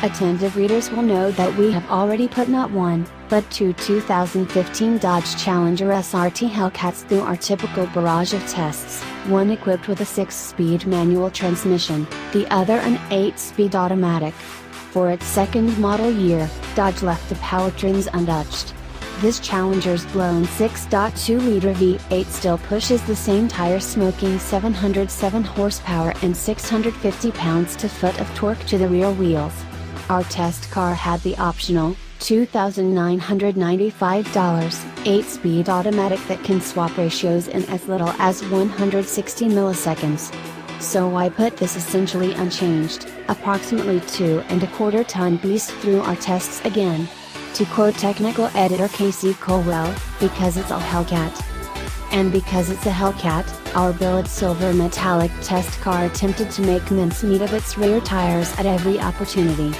Attentive readers will know that we have already put not one, but two 2015 Dodge Challenger SRT Hellcats through our typical barrage of tests, one equipped with a 6-speed manual transmission, the other an 8-speed automatic. For its second model year, Dodge left the powertrains untouched. This Challenger's blown 6.2-liter V8 still pushes the same tire-smoking 707 horsepower and 650 pounds-to-foot of torque to the rear wheels. Our test car had the optional, $2,995, 8-speed automatic that can swap ratios in as little as 160 milliseconds. So I put this essentially unchanged, approximately 2.25-ton beast through our tests again. To quote technical editor Casey Colwell, because it's a Hellcat. And because it's a Hellcat, our billet silver metallic test car attempted to make mincemeat of its rear tires at every opportunity.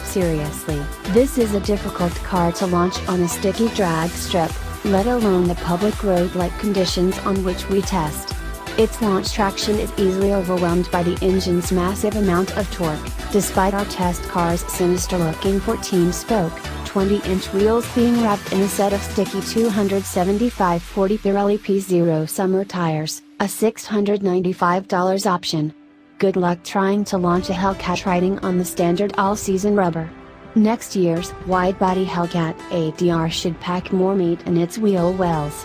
Seriously, this is a difficult car to launch on a sticky drag strip, let alone the public road-like conditions on which we test. Its launch traction is easily overwhelmed by the engine's massive amount of torque, despite our test car's sinister-looking 14-spoke, 20-inch wheels being wrapped in a set of sticky 275/40 Pirelli P0 summer tires, a $695 option. Good luck trying to launch a Hellcat riding on the standard all-season rubber. Next year's wide-body Hellcat ADR should pack more meat in its wheel wells.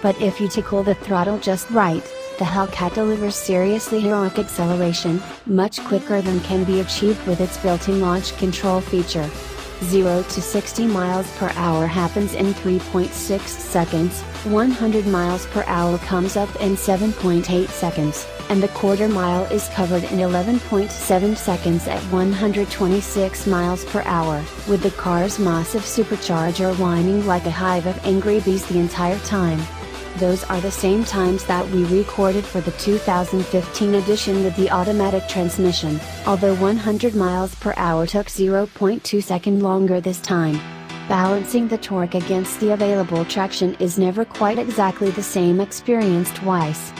But if you tickle the throttle just right, the Hellcat delivers seriously heroic acceleration, much quicker than can be achieved with its built-in launch control feature. 0 to 60 miles per hour happens in 3.6 seconds, 100 miles per hour comes up in 7.8 seconds, and the quarter mile is covered in 11.7 seconds at 126 miles per hour, with the car's massive supercharger whining like a hive of angry bees the entire time. Those are the same times that we recorded for the 2015 edition with the automatic transmission, although 100 miles per hour took 0.2 seconds longer this time. Balancing the torque against the available traction is never quite exactly the same experience twice.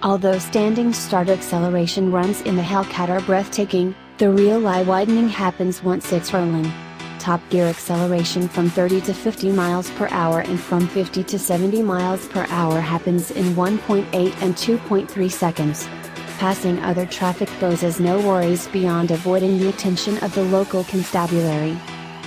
Although standing start acceleration runs in the Hellcat are breathtaking, the real eye-widening happens once it's rolling. Top gear acceleration from 30 to 50 miles per hour and from 50 to 70 miles per hour happens in 1.8 and 2.3 seconds. Passing other traffic poses no worries beyond avoiding the attention of the local constabulary.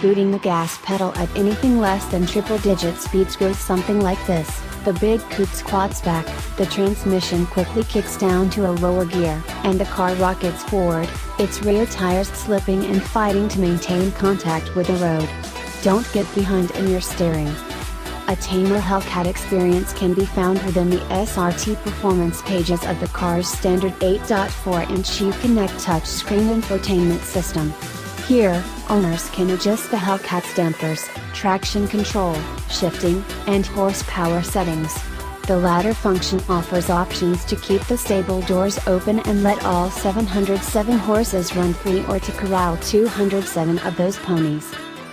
Booting the gas pedal at anything less than triple-digit speeds goes something like this. The big coupe squats back, the transmission quickly kicks down to a lower gear, and the car rockets forward, its rear tires slipping and fighting to maintain contact with the road. Don't get behind in your steering. A tamer Hellcat experience can be found within the SRT performance pages of the car's standard 8.4-inch Uconnect touchscreen infotainment system. Here, owners can adjust the Hellcat's dampers, traction control, shifting, and horsepower settings. The latter function offers options to keep the stable doors open and let all 707 horses run free or to corral 207 of those ponies.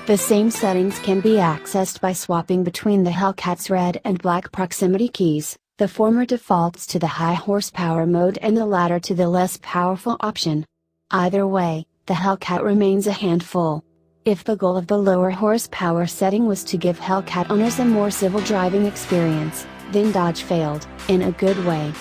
The same settings can be accessed by swapping between the Hellcat's red and black proximity keys, the former defaults to the high horsepower mode and the latter to the less powerful option. Either way, the Hellcat remains a handful. If the goal of the lower horsepower setting was to give Hellcat owners a more civil driving experience, then Dodge failed, in a good way.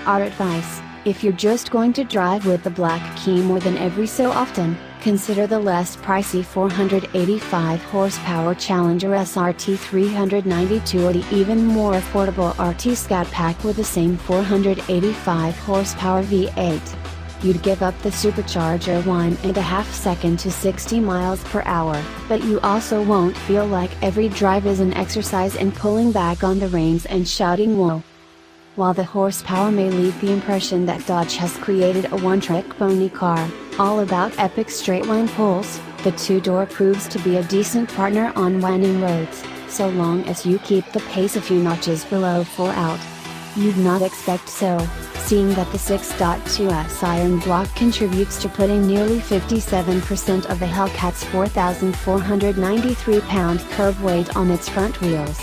Our advice: if you're just going to drive with the black key more than every so often, consider the less pricey 485 horsepower Challenger SRT 392 or the even more affordable RT Scout Pack with the same 485 horsepower V8. You'd give up the supercharger 1.5 seconds to 60 miles per hour, but you also won't feel like every drive is an exercise in pulling back on the reins and shouting whoa. While the horsepower may leave the impression that Dodge has created a one-trick pony car, all about epic straight-line pulls, the two-door proves to be a decent partner on winding roads, so long as you keep the pace a few notches below 4 out. You'd not expect so, seeing that the 6.2S iron block contributes to putting nearly 57% of the Hellcat's 4,493-pound curb weight on its front wheels.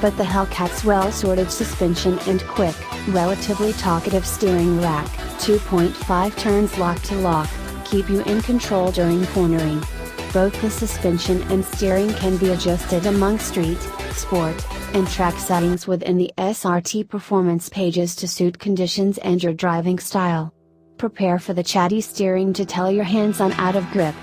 But the Hellcat's well-sorted suspension and quick, relatively talkative steering rack, 2.5 turns lock-to-lock, keep you in control during cornering. Both the suspension and steering can be adjusted among street, sport, and track settings within the SRT performance pages to suit conditions and your driving style. Prepare for the chatty steering to tell your hands on out of grip.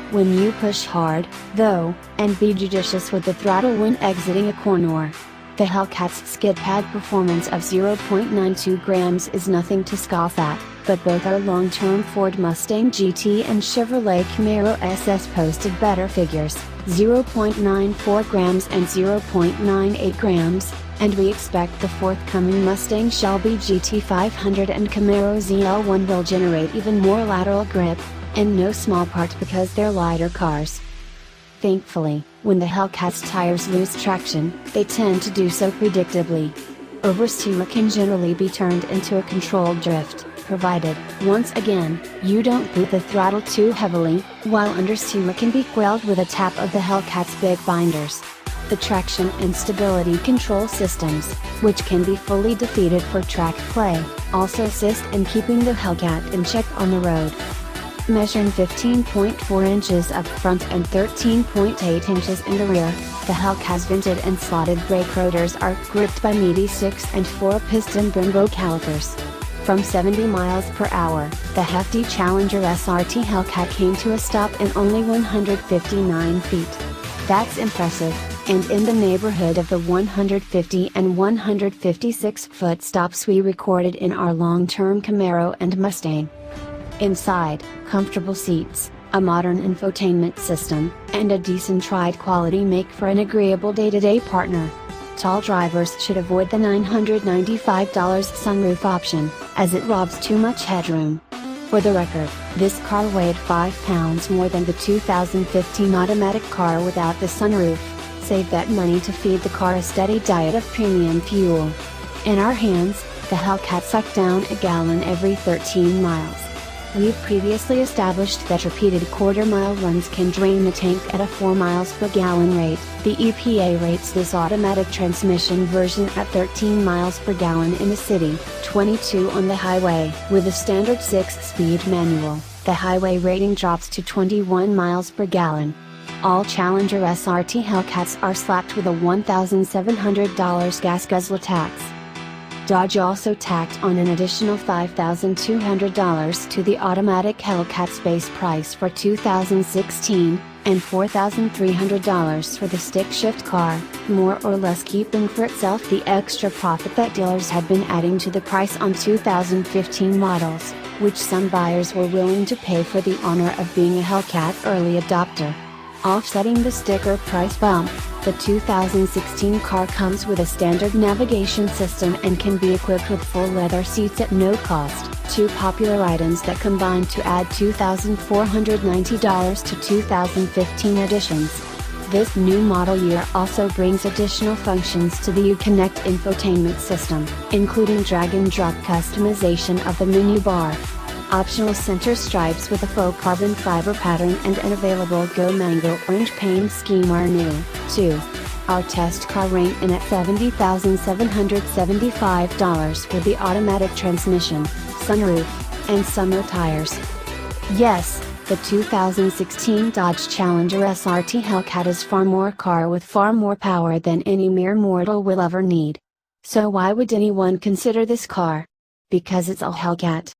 When you push hard, though, and be judicious with the throttle when exiting a corner. The Hellcat's skid pad performance of 0.92 grams is nothing to scoff at, but both our long-term Ford Mustang GT and Chevrolet Camaro SS posted better figures, 0.94 grams and 0.98 grams, and we expect the forthcoming Mustang Shelby GT500 and Camaro ZL1 will generate even more lateral grip, in no small part because they're lighter cars. Thankfully, when the Hellcat's tires lose traction, they tend to do so predictably. Oversteer can generally be turned into a controlled drift, provided, once again, you don't boot the throttle too heavily, while understeer can be quelled with a tap of the Hellcat's big binders. The traction and stability control systems, which can be fully defeated for track play, also assist in keeping the Hellcat in check on the road. Measuring 15.4 inches up front and 13.8 inches in the rear, the Hellcat's vented and slotted brake rotors are gripped by meaty 6 and 4 piston Brembo calipers. From 70 miles per hour, the hefty Challenger SRT Hellcat came to a stop in only 159 feet. That's impressive, and in the neighborhood of the 150 and 156 foot stops we recorded in our long-term Camaro and Mustang. Inside, comfortable seats, a modern infotainment system, and a decent ride quality make for an agreeable day-to-day partner. Tall drivers should avoid the $995 sunroof option, as it robs too much headroom. For the record, this car weighed 5 pounds more than the 2015 automatic car without the sunroof. Save that money to feed the car a steady diet of premium fuel. In our hands, the Hellcat sucked down a gallon every 13 miles. We've previously established that repeated quarter-mile runs can drain the tank at a 4 miles per gallon rate. The EPA rates this automatic transmission version at 13 miles per gallon in the city, 22 on the highway. With a standard 6-speed manual, the highway rating drops to 21 miles per gallon. All Challenger SRT Hellcats are slapped with a $1,700 gas guzzler tax. Dodge also tacked on an additional $5,200 to the automatic Hellcat's base price for 2016, and $4,300 for the stick-shift car, more or less keeping for itself the extra profit that dealers had been adding to the price on 2015 models, which some buyers were willing to pay for the honor of being a Hellcat early adopter. Offsetting the sticker price bump, the 2016 car comes with a standard navigation system and can be equipped with full leather seats at no cost, two popular items that combine to add $2,490 to 2015 editions. This new model year also brings additional functions to the Uconnect infotainment system, including drag-and-drop customization of the menu bar. Optional center stripes with a faux carbon fiber pattern and an available Go Mango orange paint scheme are new, too. Our test car ranked in at $70,775 for the automatic transmission, sunroof, and summer tires. Yes, the 2016 Dodge Challenger SRT Hellcat is far more car with far more power than any mere mortal will ever need. So why would anyone consider this car? Because it's a Hellcat.